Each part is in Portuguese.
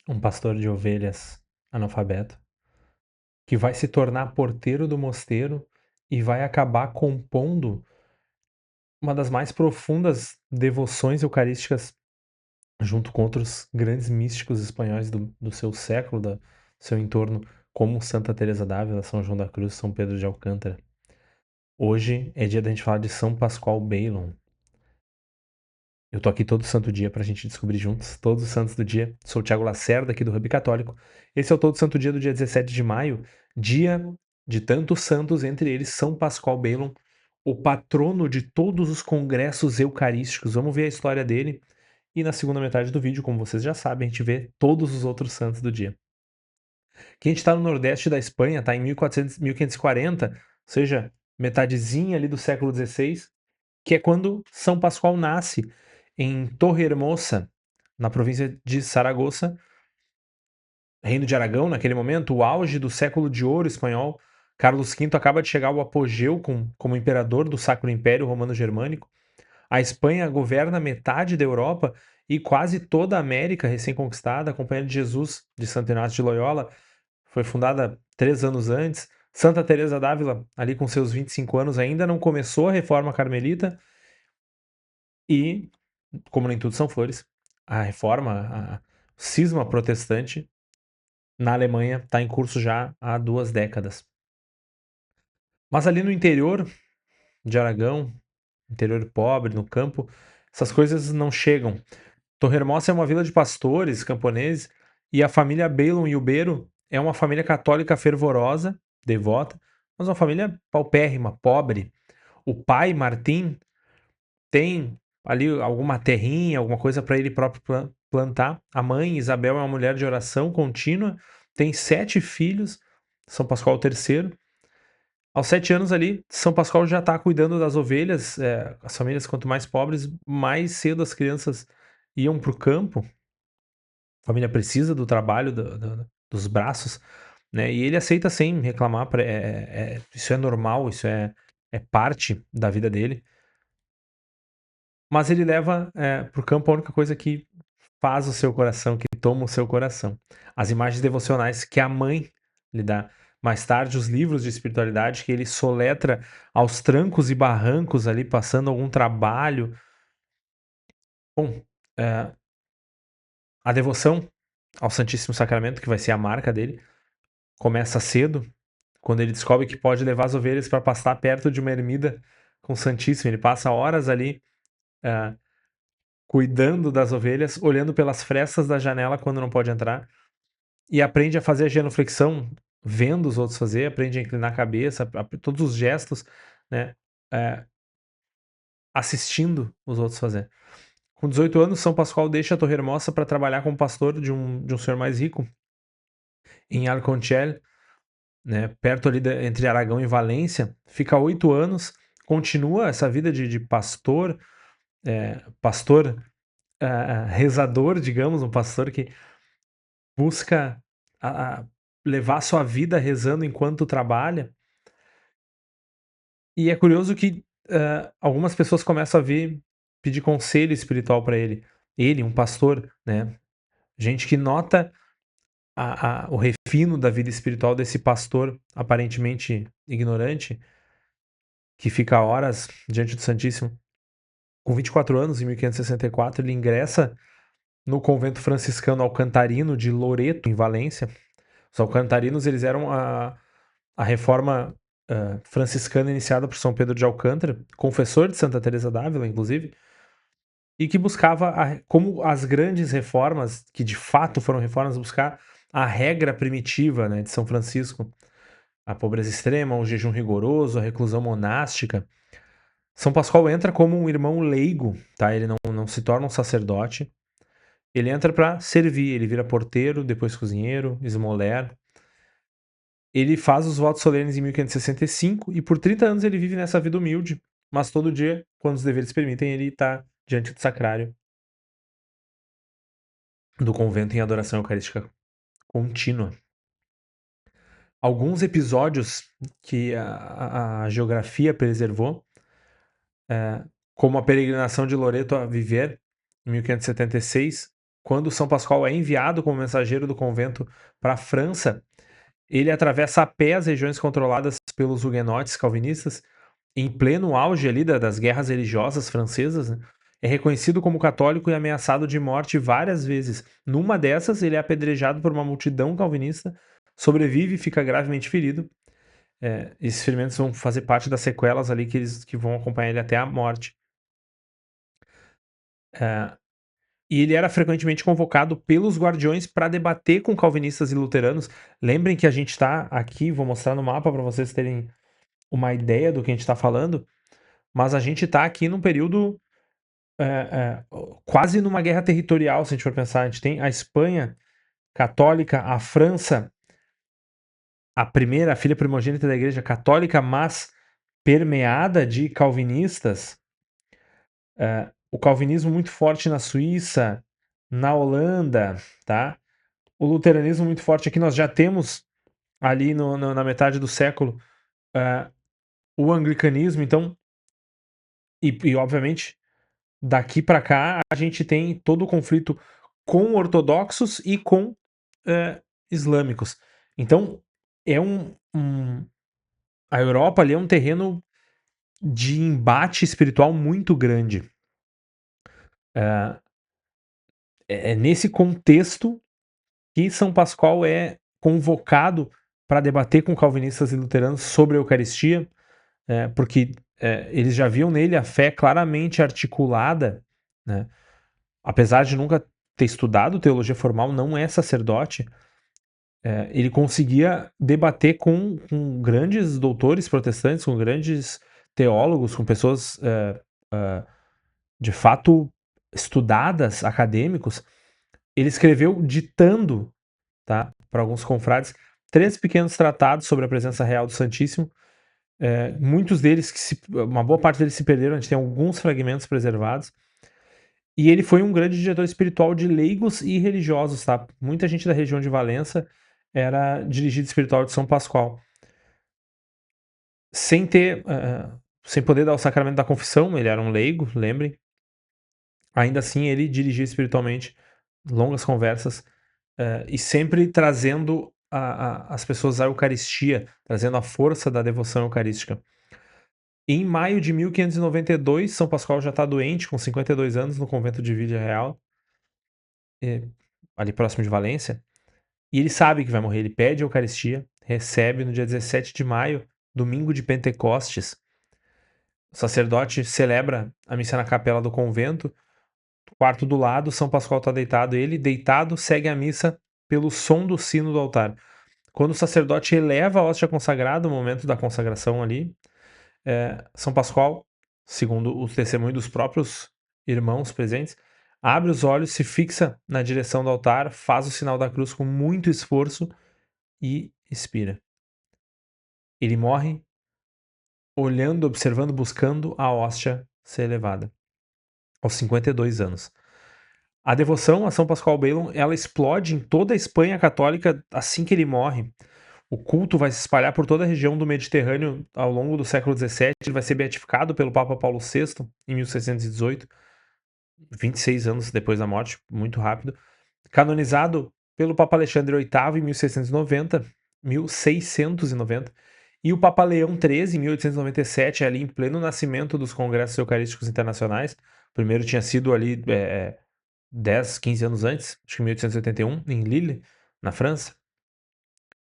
um pastor de ovelhas analfabeto, que vai se tornar porteiro do mosteiro e vai acabar compondo uma das mais profundas devoções eucarísticas, junto com outros grandes místicos espanhóis do seu século, do seu entorno, como Santa Teresa d'Ávila, São João da Cruz, São Pedro de Alcântara. Hoje é dia da gente falar de São Pascoal Bailon. Eu tô aqui todo santo dia pra gente descobrir juntos, todos os santos do dia. Sou o Thiago Lacerda, aqui do Hub Católico. Esse é o Todo Santo Dia do dia 17 de maio, dia de tantos santos, entre eles São Pascoal Bailon, o patrono de todos os congressos eucarísticos. Vamos ver a história dele. E na segunda metade do vídeo, como vocês já sabem, a gente vê todos os outros santos do dia. Aqui a gente está no nordeste da Espanha, tá em 1400, 1540, ou seja, metadezinha ali do século XVI, que é quando São Pascoal nasce em Torrehermosa, na província de Saragoça, Reino de Aragão, naquele momento, o auge do século de ouro espanhol. Carlos V acaba de chegar ao apogeu como imperador do Sacro Império Romano-Germânico. A Espanha governa metade da Europa e quase toda a América recém-conquistada. A Companhia de Jesus de Santo Inácio de Loyola foi fundada 3 anos antes. Santa Teresa d'Ávila, ali com seus 25 anos, ainda não começou a reforma carmelita. E, como nem tudo são flores, a reforma, o cisma protestante na Alemanha está em curso já há 2 décadas. Mas ali no interior de Aragão, interior pobre, no campo, essas coisas não chegam. Torrehermosa é uma vila de pastores, camponeses, e a família Bailon e Ubero é uma família católica fervorosa, devota, mas uma família paupérrima, pobre. O pai, Martim, tem ali alguma terrinha, alguma coisa para ele próprio plantar. A mãe, Isabel, é uma mulher de oração contínua, tem 7 filhos, São Pascoal III. Aos 7 anos ali, São Pascoal já está cuidando das ovelhas. As famílias, quanto mais pobres, mais cedo as crianças iam para o campo. A família precisa do trabalho, dos braços, né? E ele aceita sem reclamar. Isso é normal, isso é parte da vida dele. Mas ele leva para o campo a única coisa que faz o seu coração, que toma o seu coração. As imagens devocionais que a mãe lhe dá. Mais tarde, os livros de espiritualidade que ele soletra aos trancos e barrancos ali, passando algum trabalho. Bom, eh, a devoção ao Santíssimo Sacramento, que vai ser a marca dele, começa cedo, quando ele descobre que pode levar as ovelhas para pastar perto de uma ermida com o Santíssimo. Ele passa horas ali eh, cuidando das ovelhas, olhando pelas frestas da janela quando não pode entrar, e aprende a fazer a genuflexão vendo os outros fazer, aprende a inclinar a cabeça, todos os gestos, né, eh, assistindo os outros fazer. Com 18 anos, São Pascoal deixa a Torrehermosa para trabalhar como pastor de um senhor mais rico, em Arconchel, né, perto ali entre Aragão e Valência. Fica 8 anos, continua essa vida de pastor, pastor rezador, digamos, um pastor que busca levar sua vida rezando enquanto trabalha. E é curioso que algumas pessoas começam a vir pedir conselho espiritual para ele. Ele, um pastor, né? Gente que nota o refino da vida espiritual desse pastor aparentemente ignorante, que fica horas diante do Santíssimo. Com 24 anos, em 1564, ele ingressa no convento franciscano alcantarino de Loreto, em Valência. Os alcantarinos, eles eram a reforma franciscana iniciada por São Pedro de Alcântara, confessor de Santa Teresa d'Ávila, inclusive, e que buscava, como as grandes reformas, que de fato foram reformas, buscar a regra primitiva, né, de São Francisco, a pobreza extrema, o jejum rigoroso, a reclusão monástica. São Pascoal entra como um irmão leigo, tá? Ele não se torna um sacerdote. Ele entra para servir, ele vira porteiro, depois cozinheiro, esmoler. Ele faz os votos solenes em 1565 e por 30 anos ele vive nessa vida humilde, mas todo dia, quando os deveres permitem, ele está diante do sacrário do convento em adoração eucarística contínua. Alguns episódios que a geografia preservou, como a peregrinação de Loreto a Viver, em 1576, quando São Pascoal é enviado como mensageiro do convento para a França, ele atravessa a pé as regiões controladas pelos huguenotes calvinistas, em pleno auge ali das guerras religiosas francesas, né? É reconhecido como católico e ameaçado de morte várias vezes. Numa dessas, ele é apedrejado por uma multidão calvinista, sobrevive e fica gravemente ferido. Esses ferimentos vão fazer parte das sequelas ali que vão acompanhar ele até a morte. É, e ele era frequentemente convocado pelos guardiões para debater com calvinistas e luteranos. Lembrem que a gente está aqui, vou mostrar no mapa para vocês terem uma ideia do que a gente está falando, mas a gente está aqui num período é, é, quase numa guerra territorial, se a gente for pensar. A gente tem a Espanha católica, a França, a primeira, a filha primogênita da igreja católica, mas permeada de calvinistas. O calvinismo muito forte na Suíça, na Holanda, tá? O luteranismo muito forte aqui. Nós já temos ali na metade do século o anglicanismo, então, e obviamente daqui para cá a gente tem todo o conflito com ortodoxos e com islâmicos. Então é a Europa ali é um terreno de embate espiritual muito grande. É nesse contexto que São Pascoal é convocado para debater com calvinistas e luteranos sobre a Eucaristia, porque eles já viam nele a fé claramente articulada, né? Apesar de nunca ter estudado teologia formal, não é sacerdote, ele conseguia debater com grandes doutores protestantes, com grandes teólogos, com pessoas de fato estudadas, acadêmicos. Ele escreveu ditando, tá, para alguns confrades, 3 pequenos tratados sobre a presença real do Santíssimo. Muitos deles, uma boa parte deles se perderam, a gente tem alguns fragmentos preservados. E ele foi um grande diretor espiritual de leigos e religiosos, tá? Muita gente da região de Valença era dirigido espiritual de São Pascoal. Sem ter, sem poder dar o sacramento da confissão, ele era um leigo, lembrem. Ainda assim, ele dirigia espiritualmente longas conversas e sempre trazendo as pessoas à Eucaristia, trazendo a força da devoção eucarística. Em maio de 1592, São Pascoal já está doente, com 52 anos, no convento de Vila Real, ali próximo de Valência, e ele sabe que vai morrer. Ele pede a Eucaristia, recebe no dia 17 de maio, domingo de Pentecostes. O sacerdote celebra a missa na capela do convento, quarto do lado, São Pascoal está deitado. Ele, deitado, segue a missa pelo som do sino do altar. Quando o sacerdote eleva a hóstia consagrada, no momento da consagração ali, São Pascoal, segundo o testemunho dos próprios irmãos presentes, abre os olhos, se fixa na direção do altar, faz o sinal da cruz com muito esforço e expira. Ele morre olhando, observando, buscando a hóstia ser elevada, aos 52 anos. A devoção a São Pascoal Bailon, ela explode em toda a Espanha católica assim que ele morre. O culto vai se espalhar por toda a região do Mediterrâneo ao longo do século XVII. Ele vai ser beatificado pelo Papa Paulo VI em 1618, 26 anos depois da morte, muito rápido. Canonizado pelo Papa Alexandre VIII em 1690, 1690, e o Papa Leão XIII em 1897, ali em pleno nascimento dos Congressos Eucarísticos Internacionais. O primeiro tinha sido ali 10, 15 anos antes, acho que em 1881, em Lille, na França.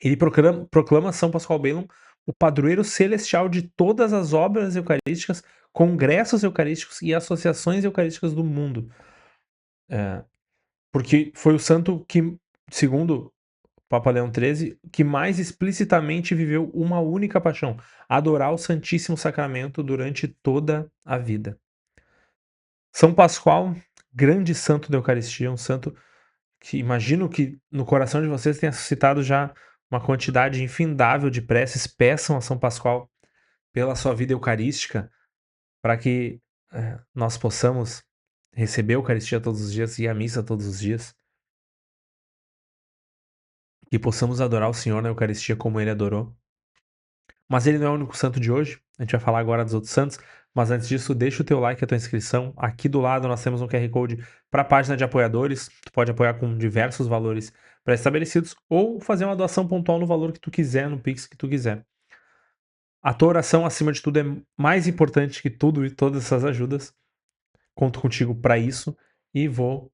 Ele proclama São Pascoal Bailon o padroeiro celestial de todas as obras eucarísticas, congressos eucarísticos e associações eucarísticas do mundo. Porque foi o santo que, segundo Papa Leão XIII, que mais explicitamente viveu uma única paixão: adorar o Santíssimo Sacramento durante toda a vida. São Pascoal, grande santo da Eucaristia, um santo que imagino que no coração de vocês tenha suscitado já uma quantidade infindável de preces. Peçam a São Pascoal pela sua vida eucarística, para que nós possamos receber a Eucaristia todos os dias e a missa todos os dias, e possamos adorar o Senhor na Eucaristia como ele adorou. Mas ele não é o único santo de hoje. A gente vai falar agora dos outros santos, mas antes disso, deixa o teu like e a tua inscrição. Aqui do lado nós temos um QR Code para a página de apoiadores. Tu pode apoiar com diversos valores pré-estabelecidos ou fazer uma doação pontual no valor que tu quiser, no Pix que tu quiser. A tua oração, acima de tudo, é mais importante que tudo e todas essas ajudas. Conto contigo para isso e vou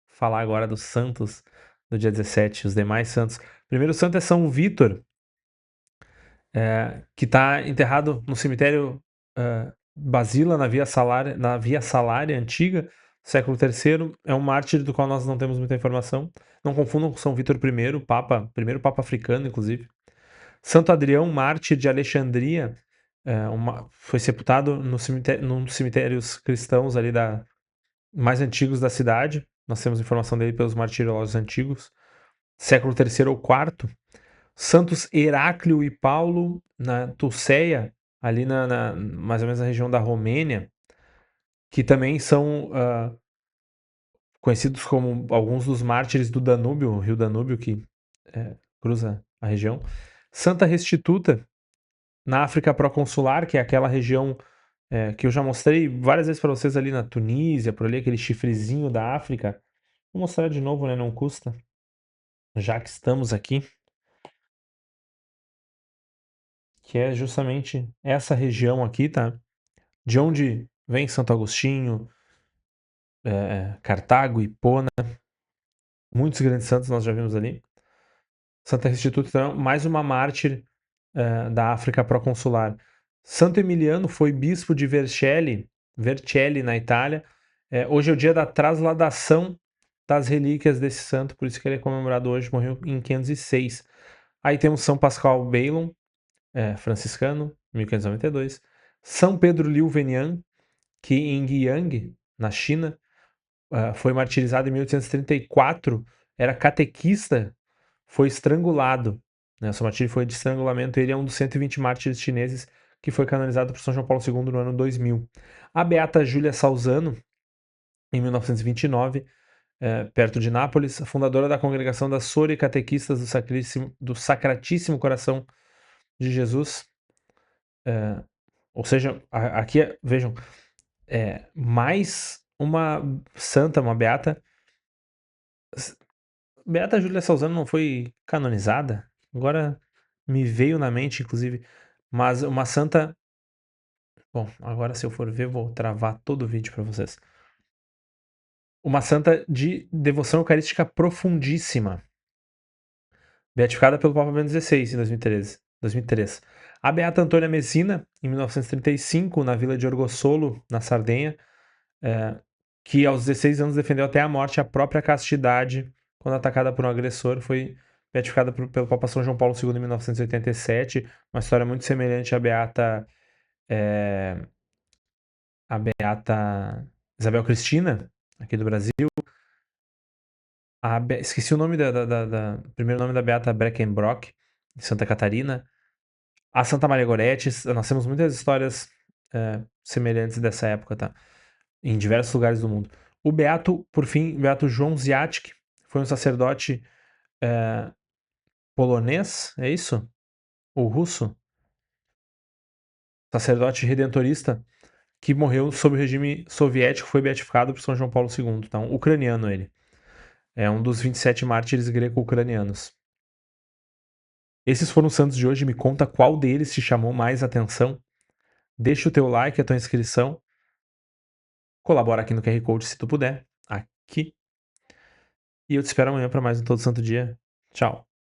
falar agora dos santos do dia 17, os demais santos. O primeiro santo é São Vítor, que está enterrado no cemitério Basília, na Via Salária antiga, século III. É um mártir do qual nós não temos muita informação. Não confundam com São Vítor I, primeiro Papa africano, inclusive. Santo Adrião, mártir de Alexandria, foi sepultado num dos cemitérios cristãos ali mais antigos da cidade. Nós temos informação dele pelos martirológios antigos. Século III ou IV. Santos Heráclio e Paulo, na Tulceia, ali mais ou menos na região da Romênia, que também são conhecidos como alguns dos mártires do Danúbio, o rio Danúbio, que cruza a região. Santa Restituta, na África Proconsular, que é aquela região que eu já mostrei várias vezes para vocês ali na Tunísia, por ali, aquele chifrezinho da África. Vou mostrar de novo, né? Não custa. Já que estamos aqui. Que é justamente essa região aqui, tá? De onde vem Santo Agostinho, Cartago, Hipona, muitos grandes santos nós já vimos ali. Santa Restituta, então, mais uma mártir da África proconsular. Santo Emiliano foi bispo de Vercelli, na Itália. Hoje é o dia da trasladação das relíquias desse santo, por isso que ele é comemorado hoje, morreu em 506. Aí temos São Pascoal Beilon, franciscano, 1592. São Pedro Liu Venian, que em Guiyang, na China, foi martirizado em 1834, era catequista, foi estrangulado. Né? Seu martírio foi de estrangulamento. Ele é um dos 120 mártires chineses que foi canonizado por São João Paulo II no ano 2000. A beata Júlia Salzano, em 1929, perto de Nápoles, fundadora da congregação das Soricatequistas do Sacratíssimo Coração de Jesus. Ou seja, aqui, vejam, mais uma santa, uma beata. Beata Júlia Salzano não foi canonizada? Agora me veio na mente, inclusive. Mas uma santa. Bom, agora se eu for ver, vou travar todo o vídeo para vocês. Uma santa de devoção eucarística profundíssima. Beatificada pelo Papa Bento XVI em 2003. A Beata Antônia Messina, em 1935, na vila de Orgosolo, na Sardenha, que aos 16 anos defendeu até a morte a própria castidade quando atacada por um agressor, foi beatificada pelo Papa São João Paulo II em 1987, uma história muito semelhante à Beata Isabel Cristina, aqui do Brasil. Esqueci o nome primeiro nome da Beata Breckenbrock, de Santa Catarina. A Santa Maria Goretti, nós temos muitas histórias semelhantes dessa época, tá? Em diversos lugares do mundo. O Beato, por fim, Beato João Ziatek, foi um sacerdote polonês, é isso? Ou russo? Sacerdote redentorista que morreu sob o regime soviético, foi beatificado por São João Paulo II. Então, ucraniano ele. É um dos 27 mártires greco-ucranianos. Esses foram os santos de hoje. Me conta qual deles te chamou mais atenção. Deixa o teu like, a tua inscrição. Colabora aqui no QR Code se tu puder. Aqui. E eu te espero amanhã para mais um Todo Santo Dia. Tchau.